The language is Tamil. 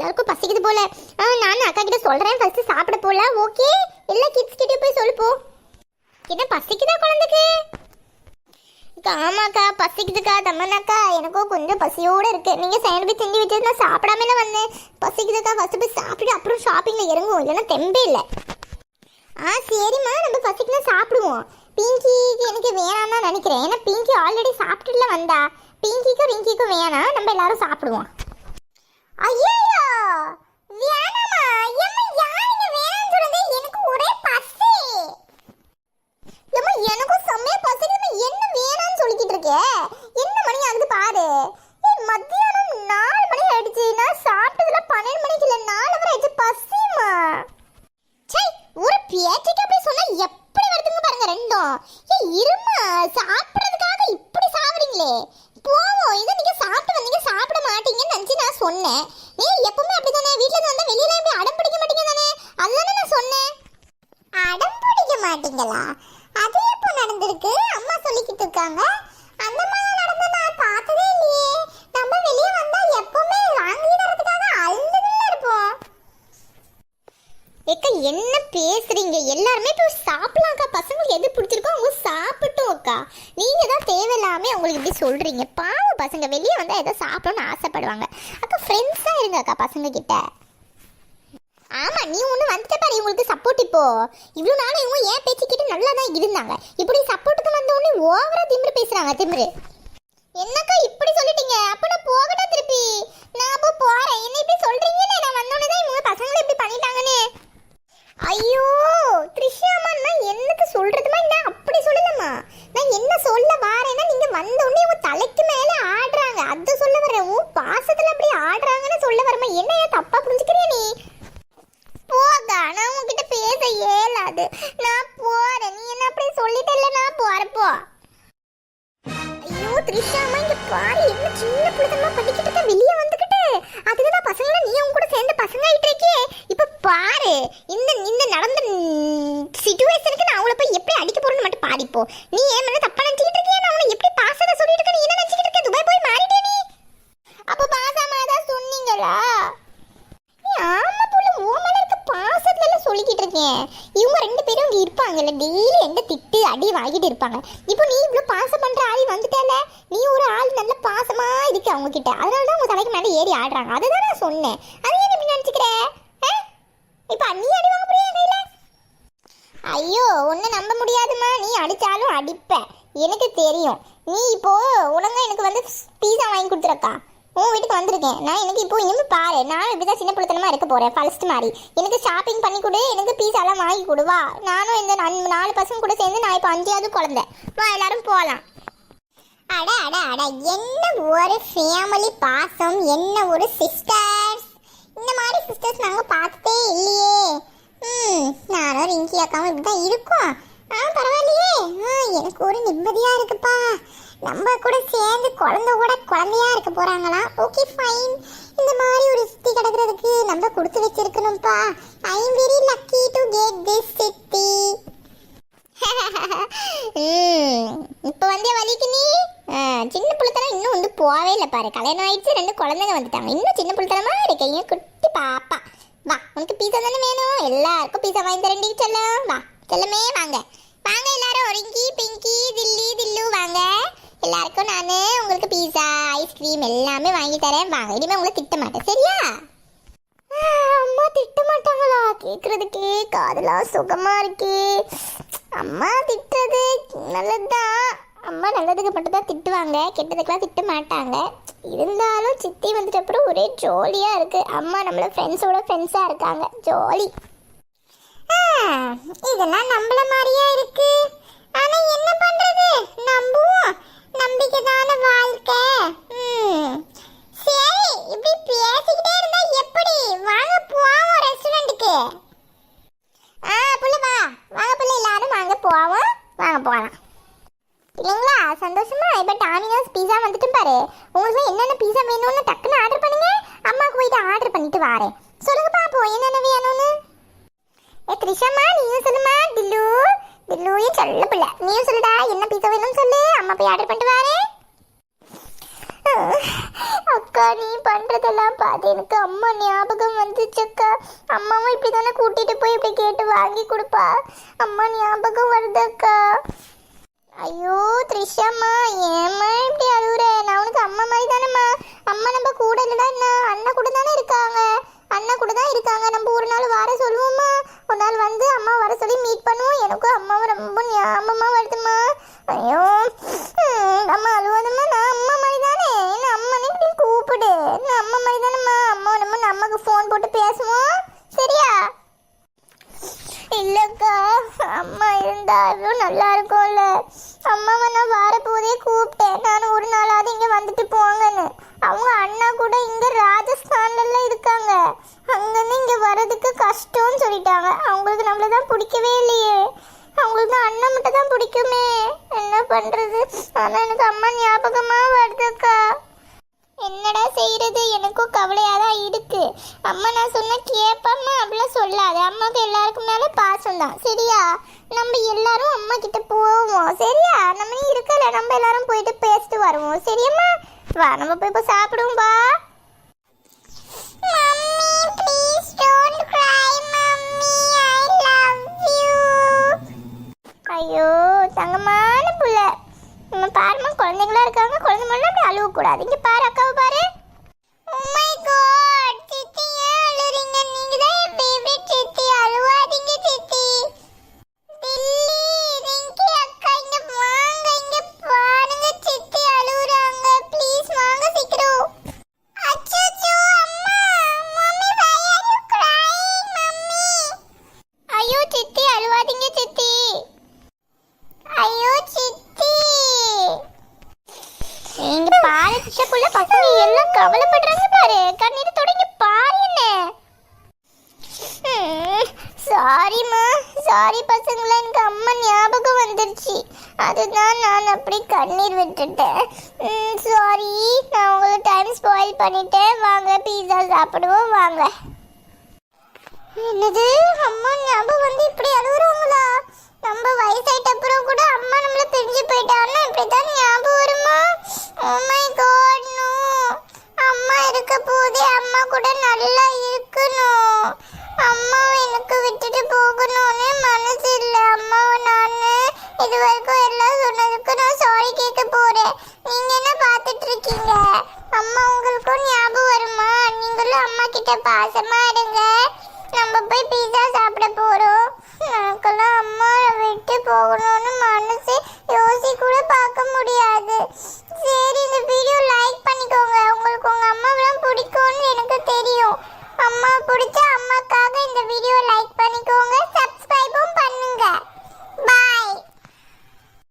எல்லாருக்கும் பசிக்குது போல. நான் அக்கா கிட்ட சொல்றேன், ஃபர்ஸ்ட் சாப்பிட போலாம். ஓகே, எல்லா கிட்ஸ் கிட்ட போய் சொல்லுப்போ. என்ன பசிக்குதா குழந்தைக்கு? ஆமாக்கா பசிக்குதுக்கா. தம்மனாக்கா எனக்கும் கொஞ்சம் பசியோட இருக்கு. நீங்க சாண்ட்விச் செஞ்சு வச்சது நான் சாப்பிடாமல வந்தேன். பசிக்குதுக்கா, ஃபர்ஸ்ட் போய் சாப்பிட்டு அப்புறம் ஷாப்பிங்ல இறங்குவோம், இல்லைன்னா தெம்பே இல்லை. சரிம்மா, நம்ம பசிக்குன்னா சாப்பிடுவோம். பிங்கிக்கு எனக்கு வேணாம் தான் நினைக்கிறேன். ஏன்னா பிங்கி ஆல்ரெடி சாப்பிட்டுல வந்தா. பிங்கிக்கும் ரிங்கிக்கும் வேணாம், நம்ம எல்லாரும் சாப்பிடுவோம். ஐயோ வேணாமா? யாருங்க வேணாம்னு சொல்லுங்க? எனக்கு ஒரே பசி. எனக்கும் செம்மையா பசிக்குது. என்ன வேணாம்னு சொல்லிக்கிட்டு இருக்கே? என்ன மணி ஆகுது பாரு. மத்தியானம் 4 மணி ஆயிடுச்சு. நான் சாப்பிட்டதுல 12 மணிக்கு இல்ல 4 வரை ஆயிடுச்சு. பசிமா ஒரு பேச்சுக்கு அப்படி சொன்னா எப்படி வருதுங்க பாருங்க ரெண்டும். இருமா, சாப்பிடறதுக்காக இப்படி சாவறீங்களே. போவோம், இதை நீங்க சாப்பிட்டு வந்தீங்க, சாப்பிட மாட்டீங்கன்னு நினைச்சு நான் சொன்னேன். நீங்க எப்பவுமே அப்படிதானே, வீட்டுல இருந்து வந்தா வெளியில எப்படி அடம் பிடிக்க மாட்டீங்க தானே? அதுதானே நான் சொன்னேன். அடம் பிடிக்க மாட்டீங்களா? அது எப்போ நடந்திருக்கு? அம்மா சொல்லிக்கிட்டு இருக்காங்க. அந்த மாதிரி நடந்து நான் பார்த்ததே இல்லையே. நம்ம வெளியே வந்தா எப்பவுமே வாங்கிடுறதுக்காக அழுதுல இருப்போம். ஏக்கா என்ன பேசுறீங்க? எல்லாருமே போய் சாப்பிடலாம்க்கா. பசங்களுக்கு எது பிடிச்சிருக்கோ அவங்க சாப்பிட்டோம் அக்கா. நீங்க தான் தேவையில்லாம அவங்களுக்கு இப்படி சொல்றீங்க. பாவம் பசங்க வெளியே வந்தா ஏதோ சாப்பிடணும்னு ஆசைப்படுவாங்க. அக்கா ஃப்ரெண்ட்ஸா இருங்க அக்கா பசங்க கிட்ட. ஆமா, நீ ஒண்ணு வந்துட்ட பாரு இவங்களுக்கு சப்போர்ட். இப்போ இவ்வளவு நாள் இவங்க ஏன் பேச்சு கேட்டு நல்லா தான் இருந்தாங்க. இப்படி சப்போர்ட்டுக்கு வந்த உடனே ஓவரா திமிரு பேசுறாங்க. திமிரு என்னக்கா இப்படி சொல்லிட்டீங்க? அப்ப நான் போகட்டா திருப்பி? நான் அப்போ போறேன். என்ன இப்படி சொல்றீங்கன்னு நான் வந்தோடனே தான் இவங்க பசங்களை இப்படி பண்ணிட்டாங்கன்னு. ஐயோ த்ரிஷாமா, நான் என்னது சொல்றதுமா? நான் அப்படி சொல்லலமா. நான் என்ன சொல்ல வாரேன்னா, நீங்க வந்த உடனே உங்க தலைக்கு மேல ஆடுறாங்க, அது சொல்ல வரேன். உன் பாசத்துல அப்படி ஆடுறாங்கன்னு சொல்ல வரமா. என்ன தப்பா புரிஞ்சுக்கிறியா நீ? போகா, நான் உன்கிட்ட பேச இயலாது. நான் போறேன். நீ என்ன அப்படி சொல்லிட்டல, நான் போறப்போ. ஐயோ த்ரிஷாமா, இங்க பாரு என்ன சின்ன புள்ளதமா பண்ணிக்கிட்டு இருக்க. வெளியே வந்துக்கிட்டு அதுக்குதான் பசங்களை நீ அவங்க கூட சேர்ந்து பசங்க ஆயிட்டு இருக்கே. இப்ப பாரு இந்த நடந்த சிச்சுவேஷனுக்கு நான் அவளை போய் எப்படி அடிக்க போறேன்னு மட்டும் பாடிப்போ. நீ ஏன் மேல தப்பா நினைச்சுக்கிட்டு இருக்கியா? நான் உன்னை எப்படி பாசத்தை சொல்லிட்டு இருக்க? நீ என்ன நினைச்சுக்கிட்டு இருக்க? துபாய் போய் மாறிட்டே நீ. அப்ப பாசமாதான் சொன்னீங்களா? ஆமா போல, உன் மேல இருக்க பாசத்துல எல்லாம் சொல்லிக்கிட்டு இருக்கேன். இவங்க 2 பேரும் இங்க இருப்பாங்கல்ல, டெய்லி எந்த திட்டு அடி வாங்கிட்டு இருப்பாங்க. இப்போ நீ இவ்வளவு பாசம் பண்ற ஆள் வந்துட்டல. நீ ஒரு ஆள் நல்ல பாசமா இருக்கு அவங்க கிட்ட. அதனாலதான் உங்க தலைக்கு மேல ஏறி ஆடுறாங்க. அதுதான் நான் சொன்னேன். அது ஏன் இப்படி நினைச்சுக்கிற? இப்ப நீ அடி வாங்க முடியும் கையில? ஐயோ ஒன்னு நம்ப முடியாதுமா. நீ அடிச்சாலும் அடிப்ப, எனக்கு தெரியும். நீ இப்போ உனங்க எனக்கு வந்து பீஸா வாங்கி கொடுத்துருக்கா. உன் வீட்டுக்கு வந்திருக்கேன் நான். எனக்கு இப்போ இனிமே பாரு, நான் இப்படிதான் சின்ன பிள்ளைத்தனமா இருக்க போறேன். ஃபர்ஸ்ட் மாதிரி எனக்கு ஷாப்பிங் பண்ணி கொடு, எனக்கு பீஸாலாம் வாங்கி கொடுவா. நானும் இந்த 4 பசங்க கூட சேர்ந்து நான் இப்போ 5ஆவது குழந்தை. வா எல்லாரும் போகலாம். அட அட அட, என்ன ஒரு ஃபேமிலி பாசம், என்ன ஒரு சிஸ்டர்ஸ். இந்த மாதிரி சிஸ்டர்ஸ் நாங்கள் பார்த்ததே இல்லையே. நானும் ரிங்கி அக்காவும் இப்படி தான் இருக்கோம். பரவாயில்லையே, எனக்கு ஒரு நிம்மதியா இருக்குப்பா. நம்ம கூட சேர்ந்து குழந்தையா இருக்க போறாங்களாம். Okay fine. இந்த மாதிரி ஒரு சித்தி கிடக்கிறதுக்கு நம்ம கொடுத்து வச்சிருக்கணும்ப்பா. I am very lucky to get this chithi. இப்போ வந்தே வலிக்கு நீ சின்ன புள்ளத்தனம் இன்னும் வந்து போவே இல்லை பாரு. கல்யாணம் ஆயிடுச்சு, 2 குழந்தைங்க வந்துட்டாங்க. இன்னும் சின்ன புள்ளத்தனமா இருக்க என் குட்டி பாப்பா. வா, உனக்கு பீஸா தானே வேணும்? எல்லாருக்கும் பீஸா வாங்கி தரேன்டி செல்லம். வா செல்லமே, வாங்க வாங்க எல்லாரும். ரிங்கி பிங்கி தில்லு வாங்க. எல்லாருக்கும் நான் உங்களுக்கு பீஸா ஐஸ்கிரீம் எல்லாமே வாங்கி தரேன். வாங்க, இனிமே உங்களை திட்ட மாட்டேன் சரியா? அம்மா திட்ட மாட்டாங்களா? கேட்கறதுக்கே காதெல்லாம் சுகமா இருக்கு. அம்மா திட்டுறது நல்லதுதான். அம்மா நல்லதுக்கு மட்டும் தான் திட்டுவாங்க, கெட்டதுக்கெல்லாம் திட்ட மாட்டாங்க. இருந்தாலும் சித்தி வந்துட்டு அப்புறம் ஒரே ஜாலியா இருக்கு. அம்மா நம்மள ஃப்ரெண்ட்ஸா இருக்காங்க, ஜாலி. இதெல்லாம் நம்மள மாதிரியா இருக்கு. ஆனா என்ன பண்றது, நம்புவோம். நம்பிக்கைதான வாழ்க்கை. சரி, இப்படி பேசிக்கிட்டே இருந்தா எப்படி? வாங்க போவோம் ரெஸ்டாரண்ட்டுக்கு. புள்ள வா, வாங்க புள்ள எல்லாரும் வாங்க போவோம். வாங்க போகலாம் இல்லைங்களா? சந்தோஷமா? இப்போ டாமினோஸ் பீஸா வந்துட்டும் பாரு. உங்களுக்கு என்னென்ன பீஸா வேணும்னு டக்குன்னு ஆர்டர் பண்ணுங்க. அம்மாவுக்கு போயிட்டு ஆர்டர் பண்ணிட்டு வாரேன். சொல்லுங்க பாப்போம் என்னென்ன வேணும்னு. த்ரிஷாமா நீயும் சொல்லுமா. தில்லுயும் சொல்ல பிள்ளை, நீயும் சொல்லுடா என்ன பீஸா வேணும்னு சொல்லு. அம்மா போய் ஆர்டர் பண்ணிட்டு வாரேன். அக்கா நீ பண்றதெல்லாம் பார்த்து எனக்கு அம்மா ஞாபகம் வந்துச்சுக்கா. அம்மாவும் இப்படி தானே கூட்டிட்டு போய் இப்படி கேட்டு வாங்கி கொடுப்பா. அம்மா ஞாபகம் வருதக்கா. ஐயோ த்ரிஷாம்மா ஏம்மா இப்படி அழுகுற? நான் உனக்கு அம்மா மாதிரி தானேம்மா. அம்மா நம்ம கூட இல்லைன்னா என்ன, அண்ணன் கூட தானே இருக்காங்க. அண்ணன் கூட தான் இருக்காங்க. நம்ம ஒரு நாள் வர சொல்லுவோம்மா. ஒரு நாள் வந்து அம்மா வர சொல்லி மீட் பண்ணுவோம். எனக்கும் அம்மாவும் ரொம்ப ஞாபகமா வருதுமா. ஐயோ அம்மா அழுவாதம்மா. நான் அம்மா மாதிரி தானே, என்ன அம்மானே இப்படி கூப்பிடு. நான் அம்மா மாதிரி தானேம்மா. அம்மா நம்ம அம்மாவுக்கு ஃபோன் போட்டு பேசுவோம் சரியா? இல்லக்கா அம்மா இருந்தா அவ்வளோ நல்லா இருக்கும்ல. அம்மாவை நான் வரப்போதே கூப்பிட்டேன். நான் ஒரு நாளாவது இங்கே வந்துட்டு போங்கன்னு. அவங்க அண்ணா கூட இங்கே ராஜஸ்தான்ல இருக்காங்க. அங்கேருந்து இங்கே வர்றதுக்கு கஷ்டம்னு சொல்லிட்டாங்க. அவங்களுக்கு நம்மள தான் பிடிக்கவே இல்லையே. அவங்களுக்கு தான் அண்ணன் மட்டும் தான் பிடிக்குமே. என்ன பண்ணுறது? ஆனால் எனக்கு அம்மா ஞாபகமாக வருதுக்கா. என்னடா செய்யறது? எனக்கும் கவலையாக தான் இருக்கு. அம்மா நான் சொன்ன கேட்பாம்மா அப்படிலாம் சொல்லாது. அம்மாவுக்கு எல்லாருக்கும் மேலே பாசம் தான் சரியா? நம்ம எல்லாரும் அம்மா கிட்ட போவோம் சரியா? நம்ம இருக்கல, நம்ம எல்லாரும் போயிட்டு பேசிட்டு வருவோம் சரியம்மா? வா நம்ம போய் இப்போ சாப்பிடுவோம். வா mummy please don't cry mummy I love you. ஐயோ தங்கமான புள்ள. நம்ம பாருமா குழந்தைங்களா இருக்காங்க. குழந்தை முன்னாடி அப்படி அழுவ கூடாது. இங்க பாரு அக்காவை பாரு. ஓ மை காட் சித்தி ஏன் அழுறீங்க? நீங்க தான் என் ஃபேவரட் சித்தி. அழுவாதீங்க சித்தி. தில்லி ரிங்கி அக்கா இங்க வாங்க. இங்க பாருங்க சித்தி அழுறாங்க. ப்ளீஸ் வாங்க சீக்கிரம். அச்சச்சோ அம்மா mummy why are you crying mummy? ஐயோ சித்தி அழுவாதீங்க சித்தி. ஐயோ சித்தி இங்க பாரு சித்தப்புள்ள பசங்க எல்லாம் கவலைப்படுறாங்க பாரு. கண்ணீர் தொடங்கி பாரு என்ன. சாரிம்மா சாரி பசங்களா. எனக்கு அம்மா ஞாபகம் வந்துருச்சு. அதுதான் நான் அப்படி கண்ணீர் விட்டுட்டேன். சாரி நான் உங்களுக்கு டைம் ஸ்பாயில் பண்ணிட்டேன். வாங்க பீஸா சாப்பிடுவோம் வாங்க. என்னது அம்மா ஞாபகம் வந்து இப்படி அழுகுறாங்களா? நம்ம வயசாயிட்ட அப்புறம் கூட அம்மா நம்மள பிரிஞ்சு போயிட்டாங்கன்னா இப்படிதான் ஞாபகம் வருமா? Oh my God no. அம்மா இருக்க போதே அம்மா கூட நல்லா இருக்கணும். அம்மாவை எனக்கு விட்டுட்டு போகணும்னு மனசு இல்லை. அம்மாவை நான் இது வரைக்கும் எல்லாம் சொன்னதுக்கு நான் சாரி கேட்க போறேன். நீங்க என்ன பார்த்துட்டு இருக்கீங்க? அம்மா உங்களுக்கும் ஞாபகம் வருமா? நீங்களும் அம்மா கிட்ட பாசமா இருங்க. நம்ம போய் பீஸா சாப்பிட